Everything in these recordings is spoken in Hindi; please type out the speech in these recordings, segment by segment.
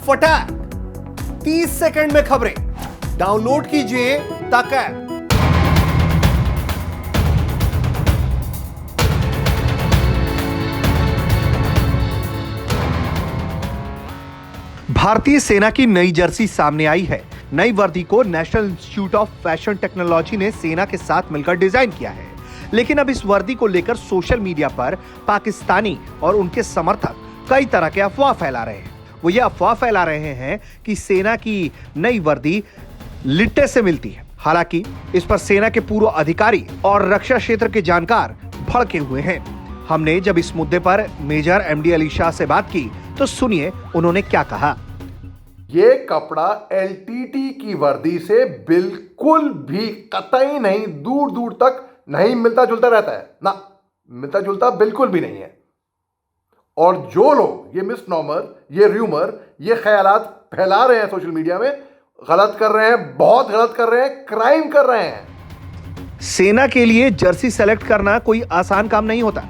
फटाक 30 सेकंड में खबरें डाउनलोड कीजिए तक ऐप। भारतीय सेना की नई जर्सी सामने आई है। नई वर्दी को national institute of fashion technology ने सेना के साथ मिलकर डिजाइन किया है, लेकिन अब इस वर्दी को लेकर सोशल मीडिया पर पाकिस्तानी और उनके समर्थक कई तरह के अफवाह फैला रहे हैं। वो ये अफवाह फैला रहे हैं कि सेना की नई वर्दी लिट्टे से मिलती है। हालांकि इस पर सेना के पूर्व अधिकारी और रक्षा क्षेत्र के जानकार भड़के हुए हैं। हमने जब इस मुद्दे पर मेजर एमडी अली शाह से बात की तो सुनिए उन्होंने क्या कहा। ये कपड़ा एलटीटी की वर्दी से बिल्कुल भी कतई नहीं, दूर दूर तक नहीं मिलता जुलता रहता है ना, मिलता जुलता बिल्कुल भी नहीं है। और जो लोग ये मिसनॉमर, ये र्यूमर, ये ख्यालात फैला रहे हैं सोशल मीडिया में, गलत कर रहे हैं, बहुत गलत कर रहे हैं, क्राइम कर रहे हैं। सेना के लिए जर्सी सेलेक्ट करना कोई आसान काम नहीं होता,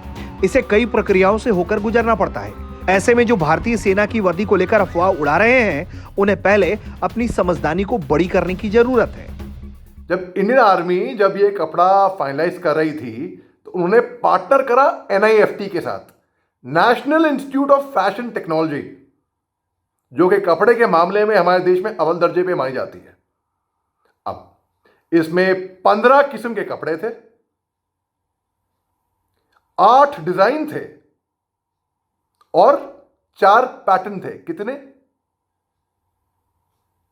इसे कई प्रक्रियाओं से होकर गुजरना पड़ता है। ऐसे में जो भारतीय सेना की वर्दी को लेकर अफवाह उड़ा रहे हैं, उन्हें पहले अपनी समझदारी को बड़ी करने की जरूरत है। जब इंडियन आर्मी जब ये कपड़ा फाइनलाइज कर रही थी तो उन्होंने पार्टनर करा NIFT के साथ, national institute of fashion technology, जो कि कपड़े के मामले में हमारे देश में अव्वल दर्जे पे मानी जाती है। अब इसमें 15 किस्म के कपड़े थे, 8 डिजाइन थे और 4 पैटर्न थे। कितने?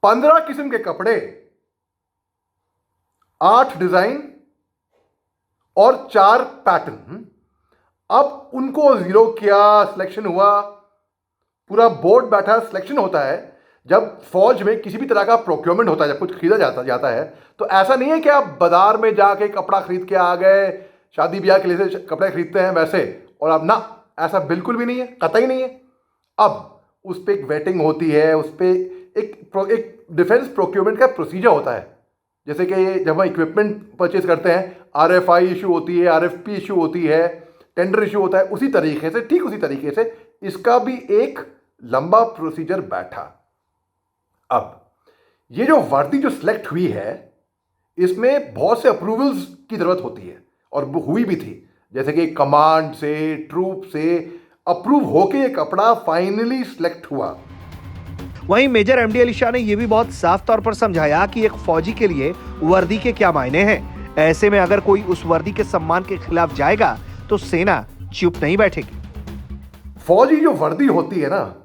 15 किस्म के कपड़े, 8 डिजाइन और 4 पैटर्न। अब उनको जीरो किया, सिलेक्शन हुआ, पूरा बोर्ड बैठा, सिलेक्शन होता है। जब फौज में किसी भी तरह का प्रोक्योरमेंट होता है, जब कुछ खरीदा जाता है, तो ऐसा नहीं है कि आप बाजार में जाके कपड़ा खरीद के आ गए, शादी ब्याह के लिए कपड़े खरीदते हैं वैसे, और अब ना, ऐसा बिल्कुल भी नहीं है, कतई नहीं है। अब उस पर एक वेटिंग होती है, उस पर एक डिफेंस प्रोक्योरमेंट का प्रोसीजर होता है। जैसे कि जब हम इक्विपमेंट परचेज करते हैं, RFI इशू होती है, RFP इशू होती है, टेंडर इशू होता है, उसी तरीके से, ठीक उसी तरीके से इसका भी एक लंबा प्रोसीजर बैठा। अब ये जो वर्दी जो सिलेक्ट हुई है, इसमें बहुत से अप्रूवल्स की जरूरत होती है, और वो हुई भी थी। जैसे कि कमांड से, ट्रूप से अप्रूव होके ये कपड़ा फाइनली सिलेक्ट हुआ। वहीं मेजर एमडी अली शाह ने यह भी बहुत साफ तौर पर समझाया कि एक फौजी के लिए वर्दी के क्या मायने हैं। ऐसे में अगर कोई उस वर्दी के सम्मान के खिलाफ जाएगा तो सेना चुप नहीं बैठेगी। फौजी जो वर्दी होती है ना,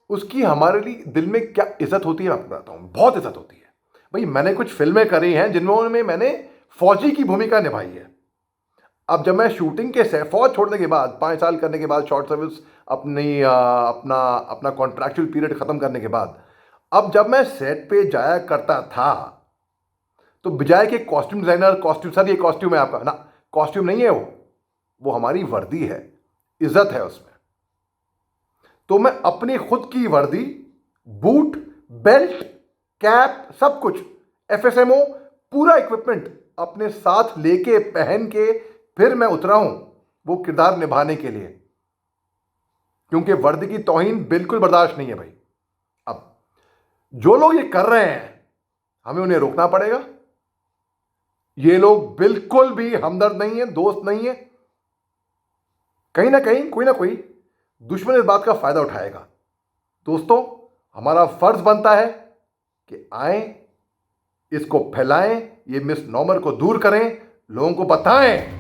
उसकी हमारे लिए दिल में क्या इज्जत होती है, मैं आपको बताता हूं। बहुत इज्जत होती है भाई। मैंने कुछ फिल्में करी हैं जिनमें मैंने फौजी की भूमिका निभाई है। अब जब मैं शूटिंग के से फौज छोड़ने के बाद, 5 साल करने के बाद, शॉर्ट सर्विस अपना कॉन्ट्रैक्चुअल पीरियड खत्म करने के बाद, अब जब मैं सेट पे जाया करता था तो बजाय के कॉस्ट्यूम डिजाइनर, कॉस्ट्यूम सर ये कॉस्ट्यूम है आपका, ना, कॉस्ट्यूम नहीं है वो हमारी वर्दी है, इज्जत है उसमें। तो मैं अपनी खुद की वर्दी, बूट, बेल्ट, कैप, सब कुछ, FSMO, पूरा इक्विपमेंट अपने साथ लेके पहन के फिर मैं उतरा हूं वो किरदार निभाने के लिए, क्योंकि वर्दी की तौहीन बिल्कुल बर्दाश्त नहीं है भाई। अब जो लोग ये कर रहे हैं, हमें उन्हें रोकना पड़ेगा। ये लोग बिल्कुल भी हमदर्द नहीं है, दोस्त नहीं है। कहीं ना कहीं कोई ना कोई दुश्मन इस बात का फायदा उठाएगा। दोस्तों, हमारा फर्ज बनता है कि आए, इसको फैलाएं, ये मिसनॉमर को दूर करें, लोगों को बताएं।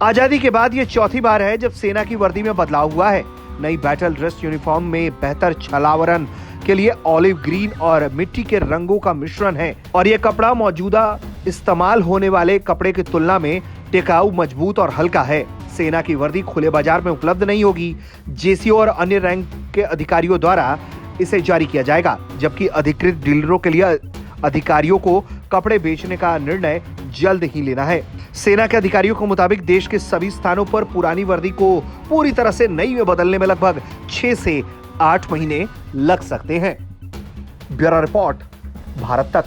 आजादी के बाद ये चौथी बार है जब सेना की वर्दी में बदलाव हुआ है। नई बैटल ड्रेस यूनिफॉर्म में बेहतर छलावरण के लिए ऑलिव ग्रीन और मिट्टी के रंगों का मिश्रण है, और ये कपड़ा मौजूदा इस्तेमाल होने वाले कपड़े की तुलना में टिकाऊ, मजबूत और हल्का है। सेना की वर्दी खुले बाजार में उपलब्ध नहीं होगी। JCO और अन्य रैंक के अधिकारियों द्वारा इसे जारी किया जाएगा, जबकि अधिकृत डीलरों के लिए अधिकारियों को कपड़े बेचने का निर्णय जल्द ही लेना है। सेना के अधिकारियों के मुताबिक देश के सभी स्थानों पर पुरानी वर्दी को पूरी तरह से नई में बदलने में लगभग 6 से 8 महीने लग सकते हैं। ब्यूरो रिपोर्ट, भारत तक।